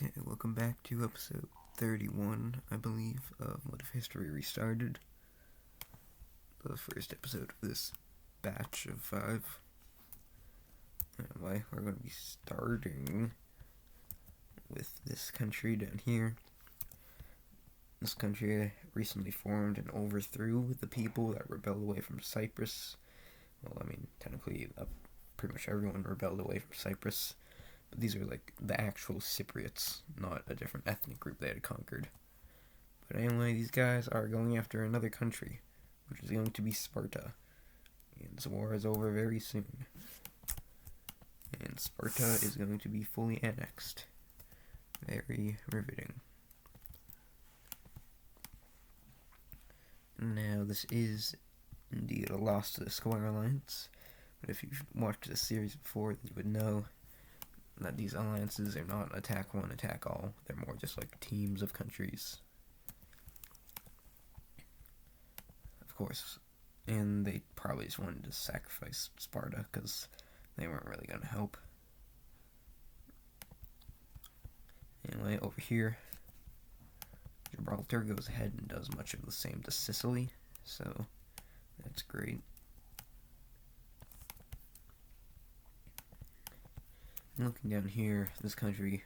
Okay, welcome back to episode 31, I believe, of What If History Restarted. The first episode of this batch of 5. Anyway, we're going to be starting with this country down here. This country recently formed and overthrew the people that rebelled away from Cyprus. Well, I mean, technically, pretty much everyone rebelled away from Cyprus. But these are like the actual Cypriots, not a different ethnic group they had conquered. But anyway, these guys are going after another country, which is going to be Sparta. And this war is over very soon. And Sparta is going to be fully annexed. Very riveting. Now, this is indeed a loss to the Square Alliance. But if you've watched this series before, you would know that these alliances are not attack one, attack all. They're more just like teams of countries. Of course. And they probably just wanted to sacrifice Sparta because they weren't really going to help. Anyway, over here, Gibraltar goes ahead and does much of the same to Sicily. So, that's great. Looking down here, this country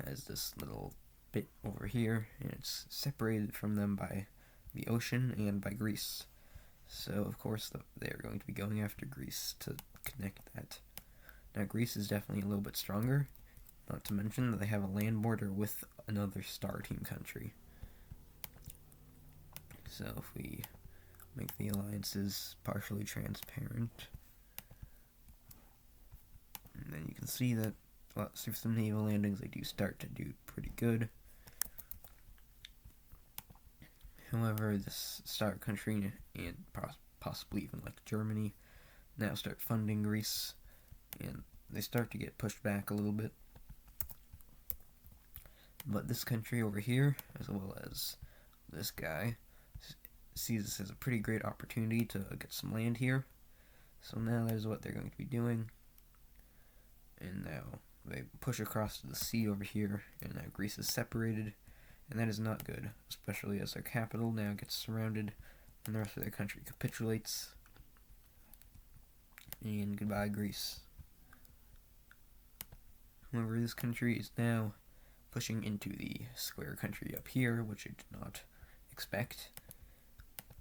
has this little bit over here, and it's separated from them by the ocean and by Greece. So, of course, they're going to be going after Greece to connect that. Now, Greece is definitely a little bit stronger, not to mention that they have a land border with another star team country. So, if we make the alliances partially transparent, and then you can see that through some naval landings they do start to do pretty good. However, this star country and possibly even like Germany now start funding Greece, and they start to get pushed back a little bit. But this country over here, as well as this guy, sees this as a pretty great opportunity to get some land here. So now that is what they're going to be doing. And now they push across to the sea over here, and now Greece is separated, and that is not good, especially as their capital now gets surrounded, and the rest of their country capitulates. And goodbye, Greece. However, this country is now pushing into the square country up here, which it did not expect.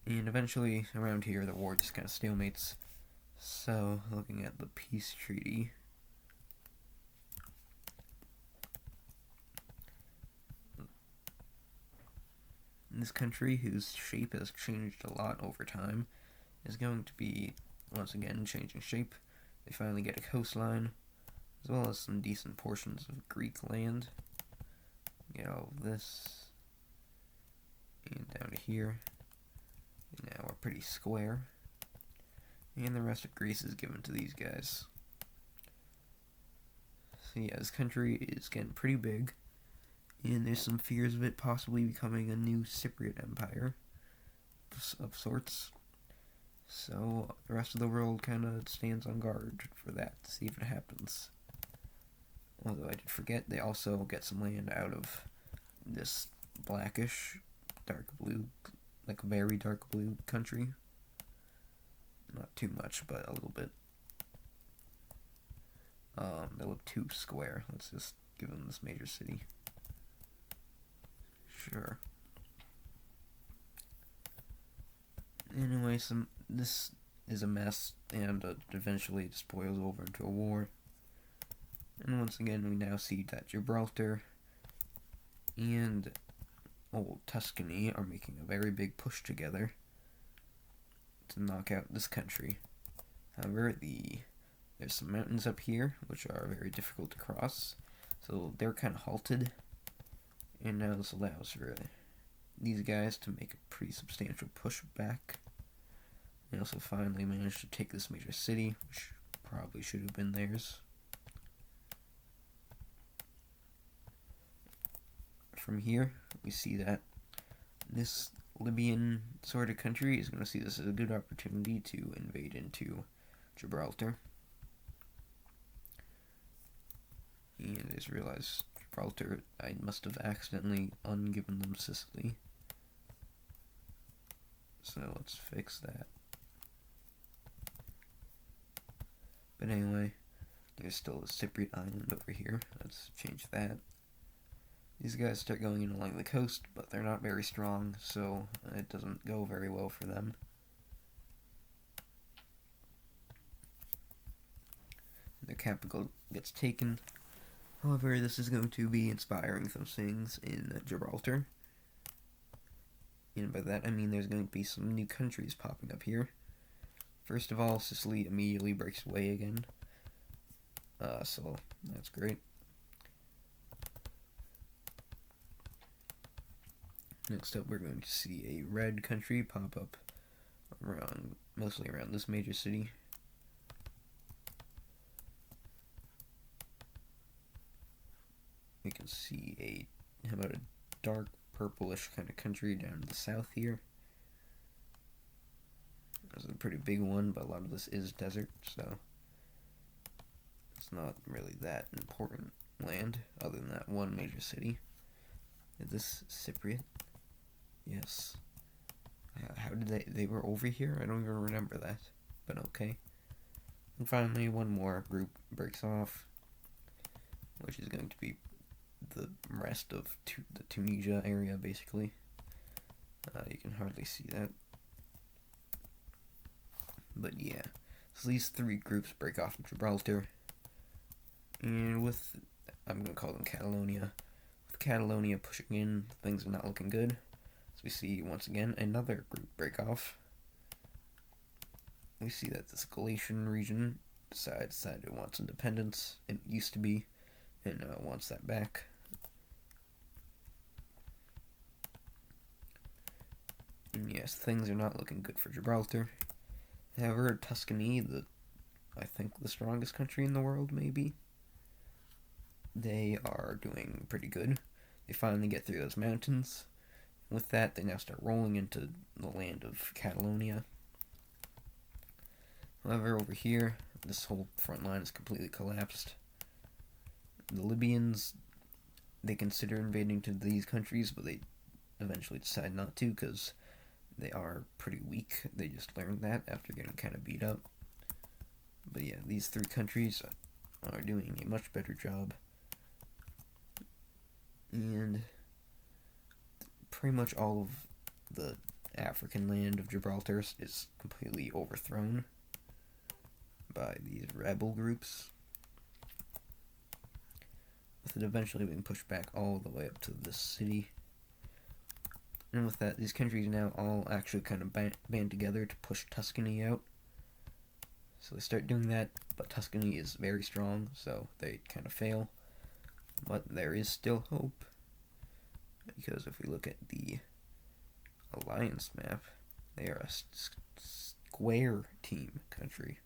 And eventually, around here, the war just kind of stalemates. So, looking at the peace treaty, this country, whose shape has changed a lot over time, is going to be, once again, changing shape. They finally get a coastline, as well as some decent portions of Greek land. Get all of this, and down to here. And now we're pretty square. And the rest of Greece is given to these guys. So yeah, this country is getting pretty big. And there's some fears of it possibly becoming a new Cypriot empire of sorts. So the rest of the world kind of stands on guard for that to see if it happens. Although I did forget, they also get some land out of this blackish, dark blue, like very dark blue country. Not too much, but a little bit. They look too square. Let's just give them this major city. Sure. Anyway, this is a mess, and eventually it just boils over into a war. And once again, we now see that Gibraltar and old Tuscany are making a very big push together to knock out this country. However, there's some mountains up here, which are very difficult to cross, so they're kind of halted. And now this allows for these guys to make a pretty substantial push back. They also finally managed to take this major city, which probably should have been theirs. From here, we see that this Libyan sort of country is going to see this as a good opportunity to invade into Gibraltar. And they just realize Gibraltar. I must have accidentally ungiven them Sicily. So let's fix that. But anyway, there's still a Cypriot island over here. Let's change that. These guys start going in along the coast, but they're not very strong, so it doesn't go very well for them. Their capital gets taken. However, this is going to be inspiring some things in Gibraltar. And by that I mean there's going to be some new countries popping up here. First of all, Sicily immediately breaks away again. So that's great. Next up, we're going to see a red country pop up mostly around this major city. We can see how about a dark purplish kind of country down to the south here. This is a pretty big one, but a lot of this is desert, so it's not really that important land other than that one major city. Is this Cypriot? Yes. How did they were over here? I don't even remember that, but okay. And finally, one more group breaks off, which is going to be the rest of the Tunisia area, basically. You can hardly see that. But yeah, so these three groups break off in Gibraltar. And with, I'm going to call them Catalonia. With Catalonia pushing in, things are not looking good. So we see, once again, another group break off. We see that this Galatian region decided it wants independence. It used to be, and wants that back. And yes, things are not looking good for Gibraltar. However, Tuscany, I think the strongest country in the world, maybe, they are doing pretty good. They finally get through those mountains. With that, they now start rolling into the land of Catalonia. However, over here, this whole front line is completely collapsed. The Libyans, they consider invading to these countries, but they eventually decide not to because they are pretty weak. They just learned that after getting kind of beat up. But yeah, these three countries are doing a much better job. And pretty much all of the African land of Gibraltar is completely overthrown by these rebel groups, with it eventually being pushed back all the way up to this city. And with that, these countries now all actually kind of band together to push Tuscany out. So they start doing that, but Tuscany is very strong, so they kind of fail. But there is still hope, because if we look at the alliance map, they are a square team country.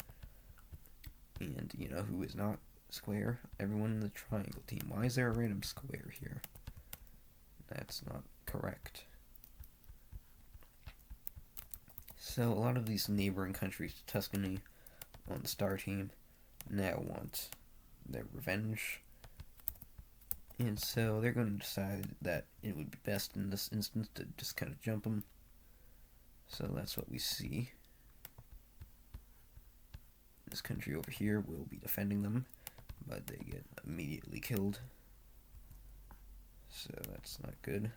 And you know who is not square? Everyone in the triangle team. Why is there a random square here? That's not correct. So a lot of these neighboring countries to Tuscany on the star team now want their revenge. And so they're going to decide that it would be best in this instance to just kind of jump them. So that's what we see. This country over here will be defending them, but they get immediately killed. So that's not good.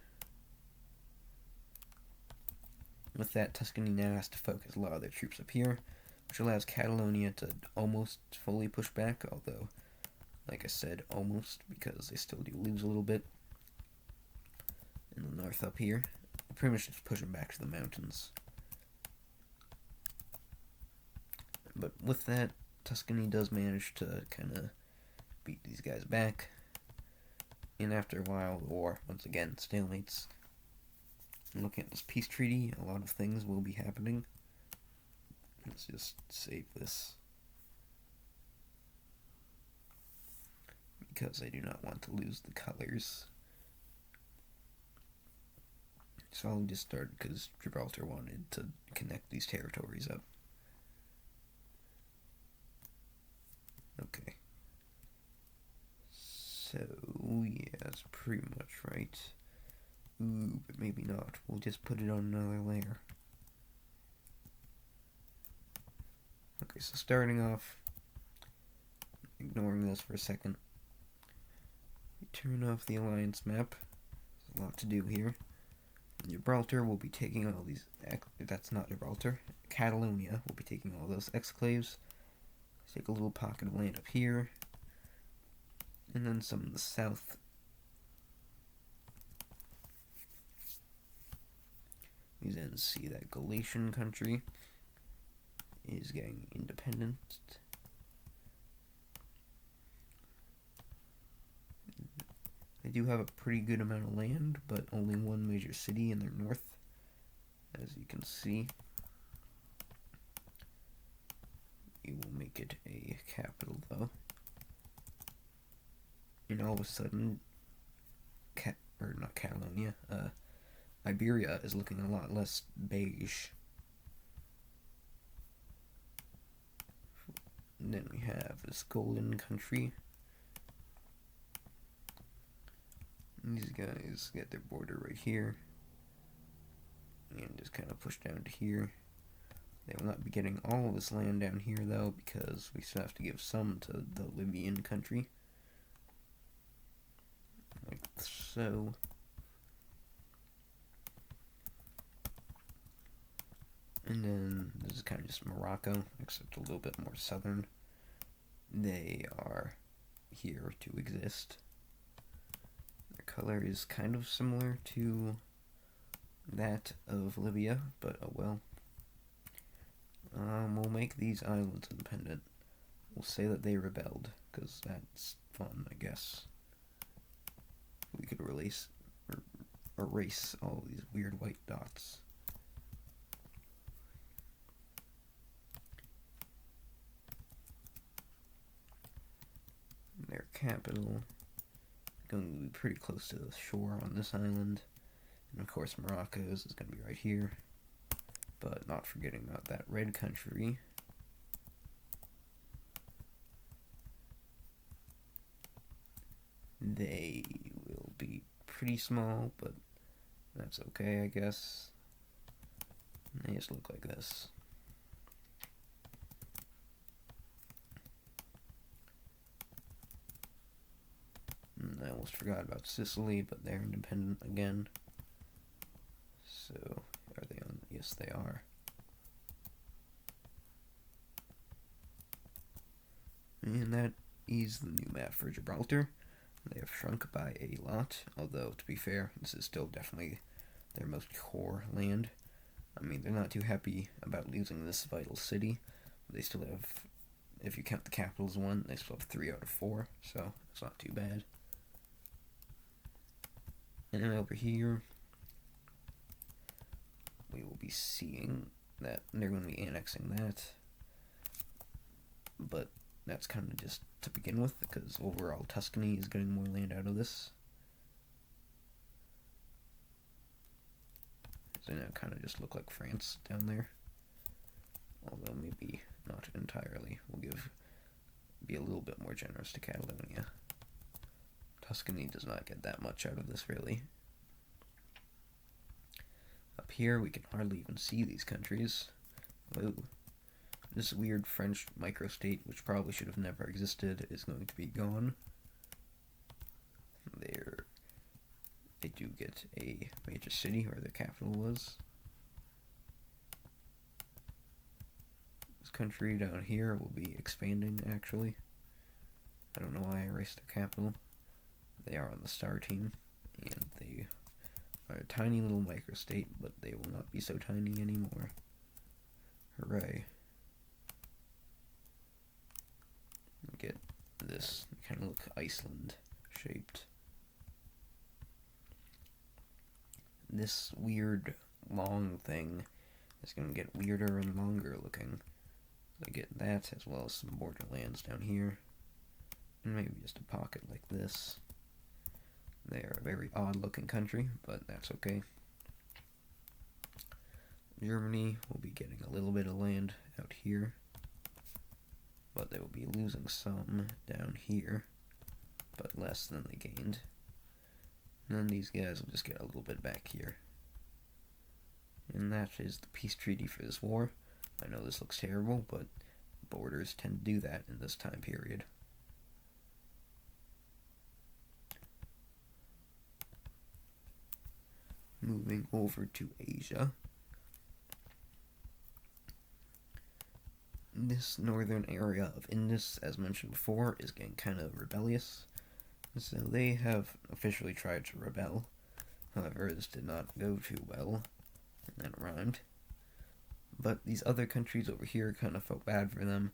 With that, Tuscany now has to focus a lot of their troops up here, which allows Catalonia to almost fully push back, although, like I said, almost, because they still do lose a little bit. In the north up here, pretty much just push them back to the mountains. But with that, Tuscany does manage to kind of beat these guys back. And after a while, the war, once again, stalemates. And looking at this peace treaty, a lot of things will be happening. Let's just save this, because I do not want to lose the colors. So I'll just start because Gibraltar wanted to connect these territories up. Okay. So Oh yeah, that's pretty much right. Ooh, but maybe not. We'll just put it on another layer. Okay, so starting off, ignoring this for a second, we turn off the alliance map. There's a lot to do here. Gibraltar will be taking all these, that's not Gibraltar, Catalonia will be taking all those exclaves. Let's take a little pocket of land up here, and then some in the south. We then see that Galatian country is getting independent. They do have a pretty good amount of land, but only one major city in their north, as you can see. We will make it a capital, though. And all of a sudden, not Catalonia, Iberia is looking a lot less beige. And then we have this golden country. And these guys get their border right here. And just kind of push down to here. They will not be getting all of this land down here, though, because we still have to give some to the Libyan country. Like so. And then this is kind of just Morocco, except a little bit more southern. They are here to exist. Their color is kind of similar to that of Libya, but oh well. We'll make these islands independent. We'll say that they rebelled, because that's fun, I guess. We could erase all these weird white dots. Their capital is going to be pretty close to the shore on this island. And of course Morocco's is going to be right here. But not forgetting about that red country. They will be pretty small, but that's okay, I guess. They just look like this. And I almost forgot about Sicily, but they're independent again. So, are they on? Yes, they are. And that is the new map for Gibraltar. They have shrunk by a lot, although, to be fair, this is still definitely their most core land. I mean, they're not too happy about losing this vital city. They still have, if you count the capital as one, they still have 3 out of 4, so it's not too bad. And then over here, we will be seeing that they're going to be annexing that. But that's kind of just to begin with, because overall Tuscany is getting more land out of this. So now kind of just look like France down there. Although maybe not entirely. We'll be a little bit more generous to Catalonia. Tuscany does not get that much out of this, really. Up here, we can hardly even see these countries. Whoa. This weird French microstate, which probably should have never existed, is going to be gone. They do get a major city, where their capital was. This country down here will be expanding, actually. I don't know why I erased their capital. They are on the star team, and they are a tiny little microstate, but they will not be so tiny anymore. Hooray. Get this, kind of look Iceland shaped. This weird long thing is going to get weirder and longer looking. I get that, as well as some borderlands down here. And maybe just a pocket like this. They are a very odd looking country, but that's okay. Germany will be getting a little bit of land out here, but they will be losing some down here. but less than they gained. And then these guys will just get a little bit back here. And that is the peace treaty for this war. I know this looks terrible, but borders tend to do that in this time period. Moving over to Asia. This northern area of Indus, as mentioned before, is getting kind of rebellious. So they have officially tried to rebel. However, this did not go too well. And that rhymed. But these other countries over here kind of felt bad for them,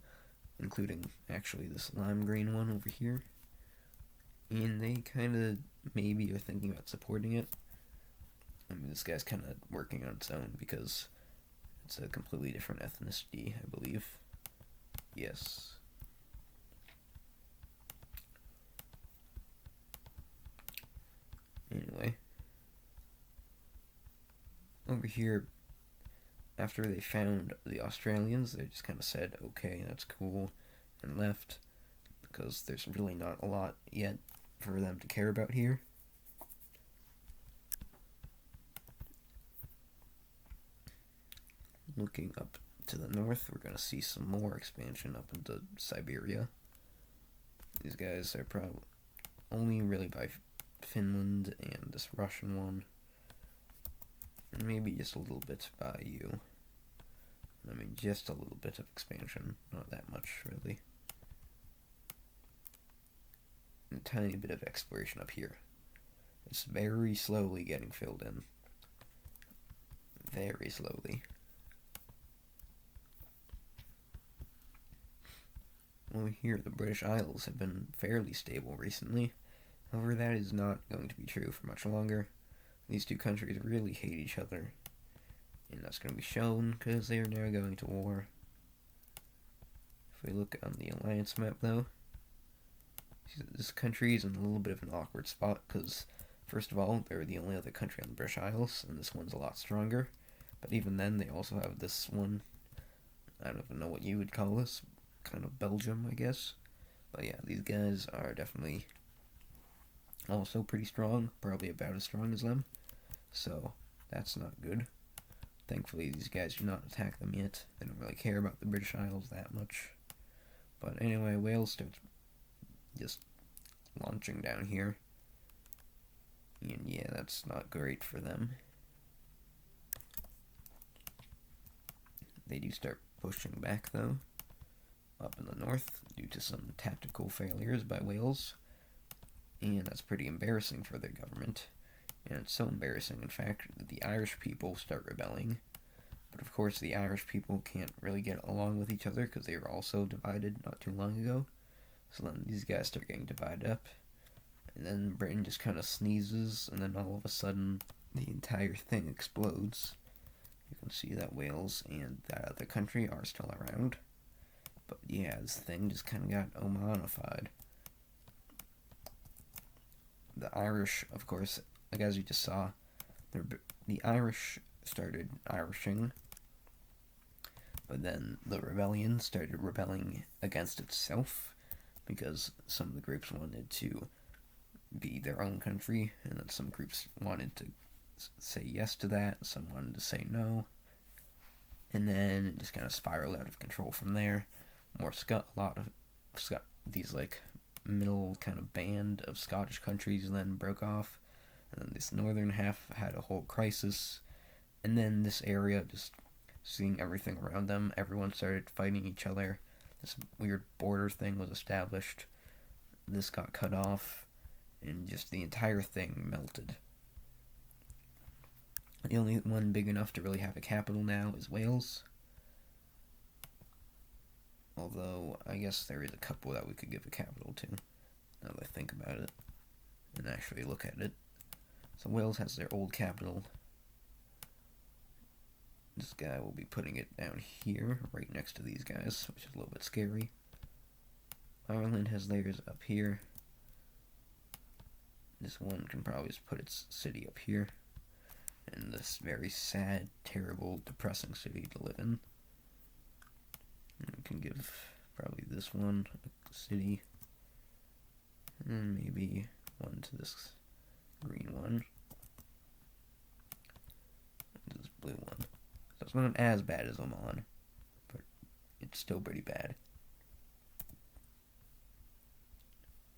including actually this lime green one over here. And they kind of maybe are thinking about supporting it. I mean, this guy's kind of working on its own because it's a completely different ethnicity, I believe. Yes. Anyway. Over here, after they found the Australians, they just kind of said, okay, that's cool, and left, because there's really not a lot yet for them to care about here. Looking up to the north, we're going to see some more expansion up into Siberia. These guys are probably only really by Finland and this Russian one. And maybe just a little bit by you. I mean, just a little bit of expansion. Not that much, really. And a tiny bit of exploration up here. It's very slowly getting filled in. Very slowly. Over here, the British Isles have been fairly stable recently. However, that is not going to be true for much longer. These two countries really hate each other. And that's going to be shown because they are now going to war. If we look on the alliance map, though, this country is in a little bit of an awkward spot because, first of all, they're the only other country on the British Isles, and this one's a lot stronger. But even then, they also have this one. I don't even know what you would call this. Kind of Belgium, I guess. But yeah, these guys are definitely also pretty strong. Probably about as strong as them. So, that's not good. Thankfully, these guys do not attack them yet. They don't really care about the British Isles that much. But anyway, Wales starts just launching down here. And yeah, that's not great for them. They do start pushing back, though, up in the north, due to some tactical failures by Wales. And that's pretty embarrassing for their government. And it's so embarrassing, in fact, that the Irish people start rebelling. But of course, the Irish people can't really get along with each other because they were also divided not too long ago. So then these guys start getting divided up. And then Britain just kind of sneezes, and then all of a sudden, the entire thing explodes. You can see that Wales and that other country are still around. But yeah, this thing just kind of got Omanified. The Irish, of course, like as you just saw, the Irish started Irishing, but then the rebellion started rebelling against itself because some of the groups wanted to be their own country, and then some groups wanted to say yes to that, some wanted to say no, and then it just kind of spiraled out of control from there. These like middle kind of band of Scottish countries then broke off, and then this northern half had a whole crisis, and then this area, just seeing everything around them, everyone started fighting each other. This weird border thing was established. This got cut off, and just the entire thing melted. The only one big enough to really have a capital now is Wales. Although, I guess there is a couple that we could give a capital to, now that I think about it, and actually look at it. So Wales has their old capital. This guy will be putting it down here, right next to these guys, which is a little bit scary. Ireland has theirs up here. This one can probably just put its city up here. And this very sad, terrible, depressing city to live in. And we can give probably this one a city. And maybe one to this green one. And this blue one. So it's not as bad as Oman, but it's still pretty bad.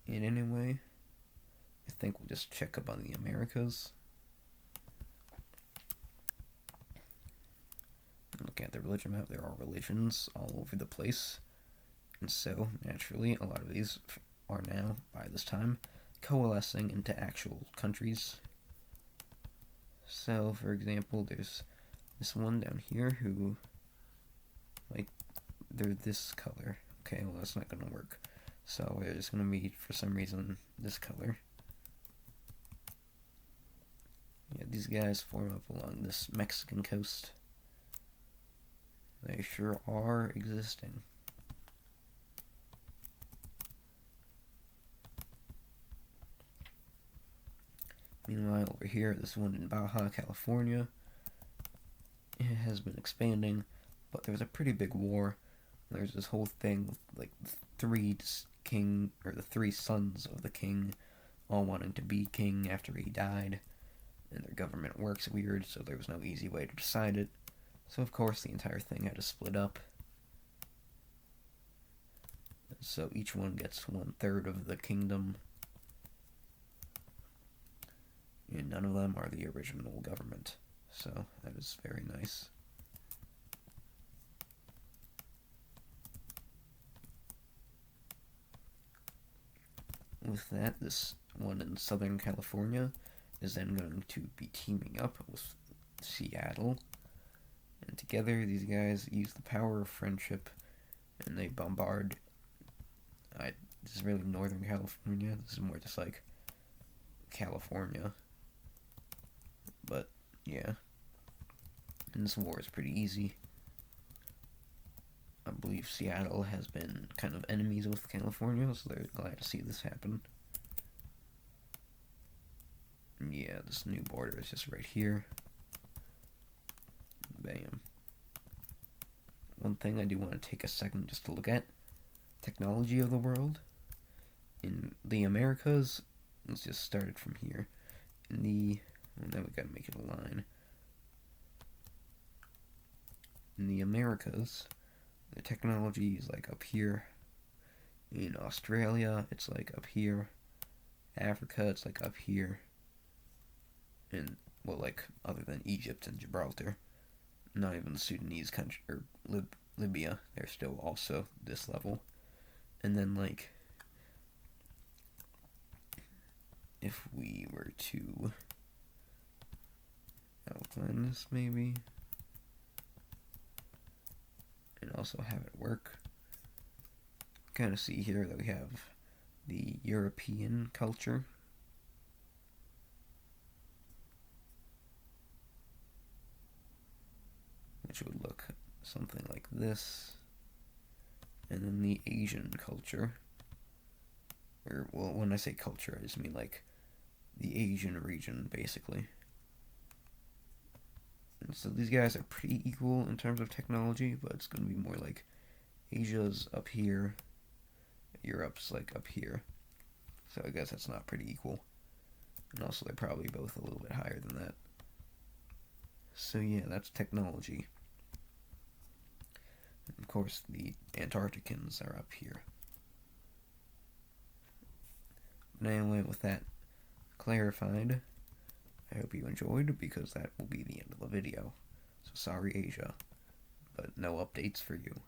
And anyway, I think we'll just check up on the Americas. Looking at the religion map, there are religions all over the place. And so, naturally, a lot of these are now, by this time, coalescing into actual countries. So, for example, there's this one down here who, like, they're this color. Okay, well, that's not going to work. So, they're just going to be, for some reason, this color. Yeah, these guys form up along this Mexican coast. They sure are existing. Meanwhile, over here, this one in Baja, California, it has been expanding, but there was a pretty big war. There's this whole thing with like the three sons of the king all wanting to be king after he died, and their government works weird, so there was no easy way to decide it. So of course the entire thing had to split up. So each one gets 1/3 of the kingdom. And none of them are the original government. So that is very nice. With that, this one in Southern California is then going to be teaming up with Seattle. And together, these guys use the power of friendship, and they bombard. This is really Northern California. This is more just like California. But, yeah. And this war is pretty easy. I believe Seattle has been kind of enemies with California, so they're glad to see this happen. And yeah, this new border is just right here. Bam. One thing I do want to take a second just to look at: technology of the world. In the Americas, let's just start it from here. And then we gotta make it a line. In the Americas, the technology is like up here. In Australia, it's like up here. Africa, it's like up here. And, well, like, other than Egypt and Gibraltar, not even the Sudanese country, or Libya, they're still also this level. And then, like, if we were to outline this, maybe, and also have it work, kind of see here that we have the European culture, which would look something like this, and then the Asian culture, or, well, when I say culture, I just mean like the Asian region, basically. And so these guys are pretty equal in terms of technology, but it's going to be more like Asia's up here, Europe's like up here. So I guess that's not pretty equal. And also they're probably both a little bit higher than that. So yeah, that's technology. And of course, the Antarcticans are up here. But anyway, with that clarified, I hope you enjoyed, because that will be the end of the video. So sorry, Asia, but no updates for you.